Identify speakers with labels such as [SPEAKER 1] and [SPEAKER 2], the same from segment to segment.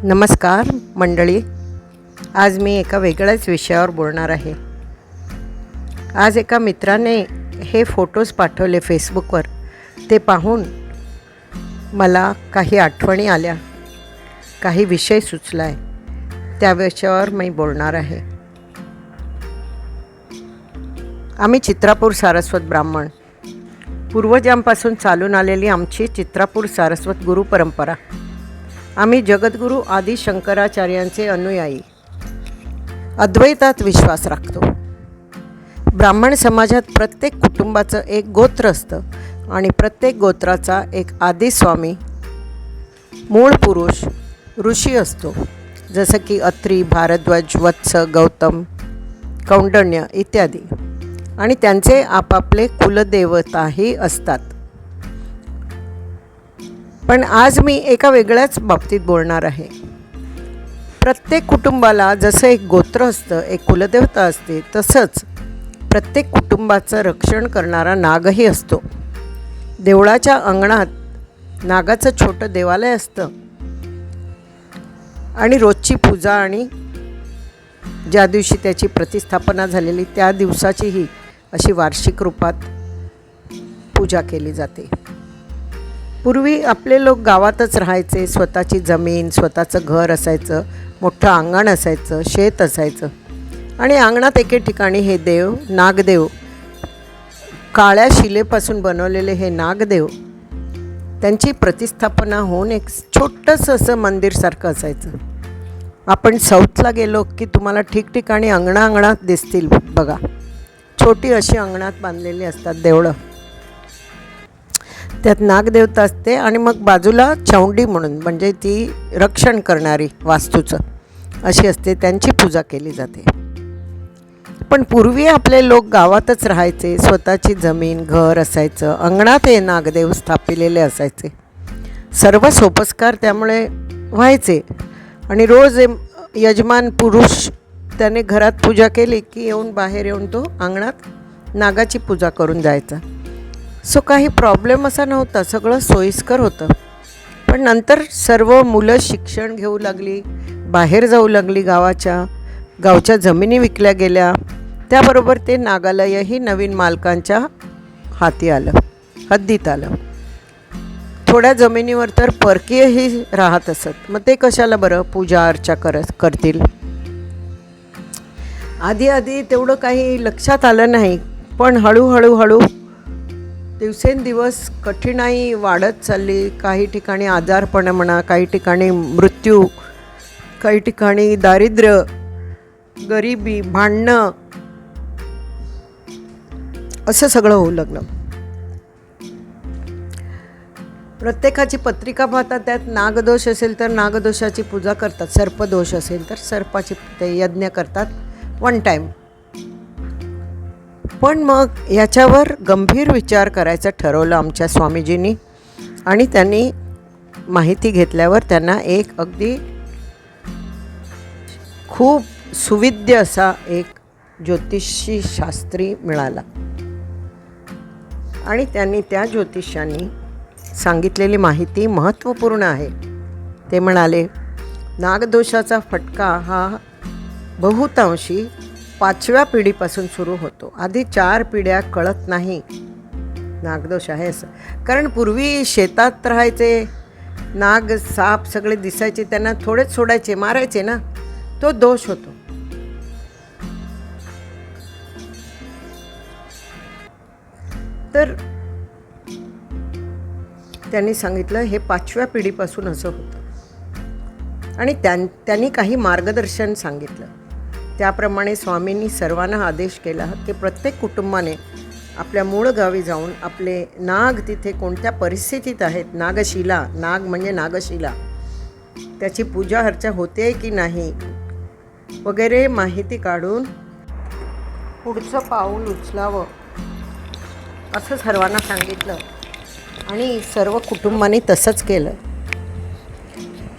[SPEAKER 1] नमस्कार मंडळी, आज मी एका वेगळ्याच विषयावर बोलणार आहे. आज एका मित्राने हे फोटोज पाठवले फेसबुकवर. ते पाहून मला काही आठवणी आल्या, काही विषय सुचला आहे, त्या विषयावर मी बोलणार आहे. आम्ही चित्रापूर सारस्वत ब्राह्मण, पूर्वजांपासून चालून आलेली आमची चित्रापूर सारस्वत गुरु परंपरा. आम्ही जगद्गुरू आदि शंकराचार्यांचे अनुयायी, अद्वैतात विश्वास राखतो. ब्राह्मण समाजात प्रत्येक कुटुंबाचं एक गोत्र असतं आणि प्रत्येक गोत्राचा एक आदि स्वामी, मूळ पुरुष, ऋषी असतो. जसं की अत्री, भारद्वाज, वत्स, गौतम, कौंडण्य इत्यादी. आणि त्यांचे आपापले कुलदेवताही असतात. पण आज मी एका वेगळ्याच बाबतीत बोलणार आहे. प्रत्येक कुटुंबाला जसं एक गोत्र असतं, एक कुलदेवता असते, तसंच प्रत्येक कुटुंबाचं रक्षण करणारा नागही असतो. देवळाच्या अंगणात नागाचं छोटं देवालय असतं आणि रोजची पूजा आणि ज्या दिवशी त्याची प्रतिस्थापना झालेली त्या दिवसाचीही अशी वार्षिक रूपात पूजा केली जाते. पूर्वी आपले लोक गावातच राहायचे. स्वतःची जमीन, स्वतःचं घर असायचं, मोठं अंगण असायचं, शेत असायचं. आणि अंगणात एके ठिकाणी हे देव, नागदेव, काळ्या शिलेपासून बनवलेले हे नागदेव, त्यांची प्रतिस्थापना होऊन एक छोटंसं असं मंदिरसारखं असायचं. आपण साऊथला गेलो की तुम्हाला ठिकठिकाणी अंगणात दिसतील बघा. छोटी अशी अंगणात बांधलेली असतात देवळं. त्यात नागदेवता असते आणि मग बाजूला चौंडी म्हणून, म्हणजे ती रक्षण करणारी वास्तूचं अशी असते, त्यांची पूजा केली जाते. पण पूर्वी आपले लोक गावातच राहायचे. स्वतःची जमीन, घर असायचं. अंगणात हे नागदेव स्थापिलेले असायचे. सर्व सोपस्कार त्यामुळे व्हायचे. आणि रोज यजमान पुरुष त्याने घरात पूजा केली की बाहेर येऊन तो अंगणात नागाची पूजा करून जायचा. सो काही प्रॉब्लेम असा नव्हता, सगळं सोयीस्कर होतं. पण नंतर सर्व मुलं शिक्षण घेऊ लागली, बाहेर जाऊ लागली, गावच्या जमिनी विकल्या गेल्या. त्याबरोबर ते नागालयही नवीन मालकांच्या हद्दीत आलं. थोड्या जमिनीवर तर परकीयही राहत असत. मग ते कशाला बरं पूजा अर्चा करतील. आधी तेवढं काही लक्षात आलं नाही. पण हळूहळू दिवसेंदिवस कठीणाई वाढत चालली. काही ठिकाणी आजारपण म्हणा, काही ठिकाणी मृत्यू, काही ठिकाणी दारिद्र्य, गरिबी, भांडणं, असं सगळं होऊ लागलं. प्रत्येकाची पत्रिका पाहतात, त्यात नागदोष असेल तर नागदोषाची पूजा करतात, सर्पदोष असेल तर सर्पाची ते यज्ञ करतात वन टाईम. पण मग याच्यावर गंभीर विचार करायचं ठरवलं आमच्या स्वामीजींनी. आणि त्यांनी माहिती घेतल्यावर त्यांना एक अगदी खूप सुविद्य असा एक ज्योतिषी शास्त्री मिळाला. आणि त्यांनी त्या ज्योतिषांनी सांगितलेली माहिती महत्त्वपूर्ण आहे. ते म्हणाले, नागदोषाचा फटका हा बहुतांशी 5व्या पिढीपासून सुरू होतो. आधी 4 पिढ्या कळत नाही नागदोष आहे असं. कारण पूर्वी शेतात राहायचे, नाग साप सगळे दिसायचे, त्यांना थोडेच सोडायचे, मारायचे ना, तो दोष होतो. तर त्यांनी सांगितलं हे 5व्या पिढीपासून असं होतं. आणि त्यांनी काही मार्गदर्शन सांगितलं. त्याप्रमाणे स्वामींनी सर्वांना आदेश केला की प्रत्येक कुटुंबाने आपल्या मूळ गावी जाऊन आपले नाग तिथे कोणत्या परिस्थितीत आहेत, नागशिला, नाग म्हणजे नागशिला, त्याची पूजा अर्चा होते की नाही वगैरे माहिती काढून पुढचं पाऊल उचलावं असं सर्वांना सांगितलं. आणि सर्व कुटुंबाने तसंच केलं.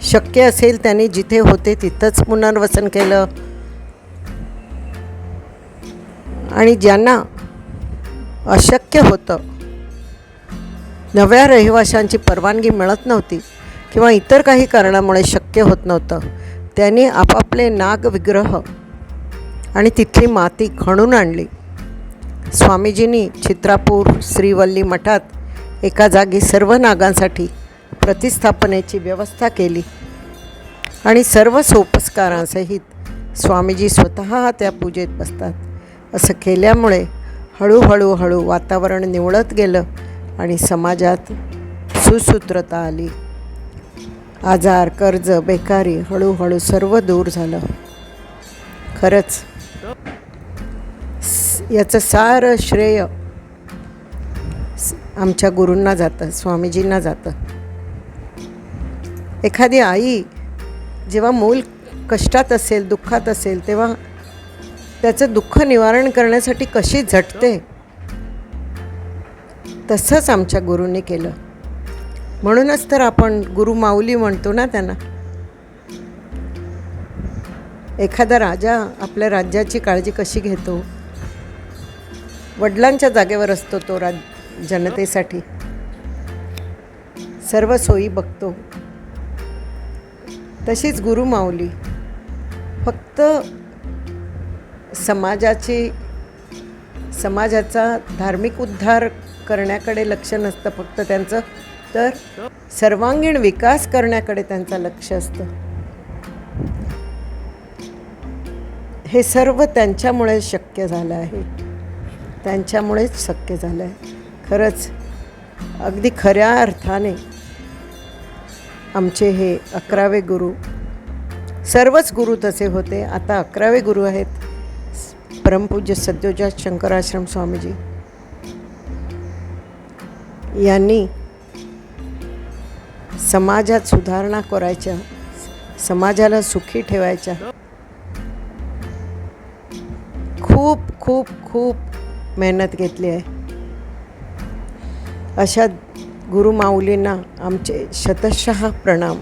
[SPEAKER 1] शक्य असेल त्यांनी जिथे होते तिथंच पुनर्वसन केलं. आणि ज्यांना अशक्य होतं, नव्या रहिवाशांची परवानगी मिळत नव्हती किंवा इतर काही कारणामुळे शक्य होत नव्हतं, त्यांनी आपापले नाग विग्रह आणि तिथली माती खणून आणली. स्वामीजींनी चित्रापूर श्रीवल्ली मठात एका जागी सर्व नागांसाठी प्रतिस्थापनेची व्यवस्था केली आणि सर्व सोपस्कारांसहित स्वामीजी स्वतः त्या पूजेत बसतात. असं केल्यामुळे हळूहळू वातावरण निवळत गेलं आणि समाजात सुसूत्रता आली. आजार, कर्ज, बेकारी हळूहळू सर्व दूर झालं. खरंच याचं सारं श्रेय आमच्या गुरूंना जातं, स्वामीजींना जातं. एखादी आई जेव्हा मूल कष्टात असेल, दुःखात असेल, तेव्हा त्याचं दुःख निवारण करण्यासाठी कशी झटते, तसंच आमच्या गुरूंनी केलं. म्हणूनच तर आपण गुरु माऊली म्हणतो ना त्यांना. एखादा राजा आपल्या राज्याची काळजी कशी घेतो, वडिलांच्या जागेवर असतो तो जनतेसाठी सर्व सोयी बघतो. तशीच गुरु माऊली फक्त समाजाचा धार्मिक उद्धार करण्याकडे लक्ष नसतं फक्त त्यांचं, तर सर्वांगीण विकास करण्याकडे त्यांचं लक्ष असतं. हे सर्व त्यांच्यामुळे शक्य झालं आहे, त्यांच्यामुळेच शक्य झालं आहे. खरंच अगदी खऱ्या अर्थाने आमचे हे 11वे गुरु, सर्वच गुरु तसे होते. आता 11वे गुरु आहेत परमपूज्य सद्योजात शंकराश्रम स्वामीजी. यांनी समाजात सुधारणा करायच्या, समाजाला सुखी ठेवायच्या खूप खूप खूप मेहनत घेतली आहे. अशा गुरु माऊलींना आमचे शतशः प्रणाम.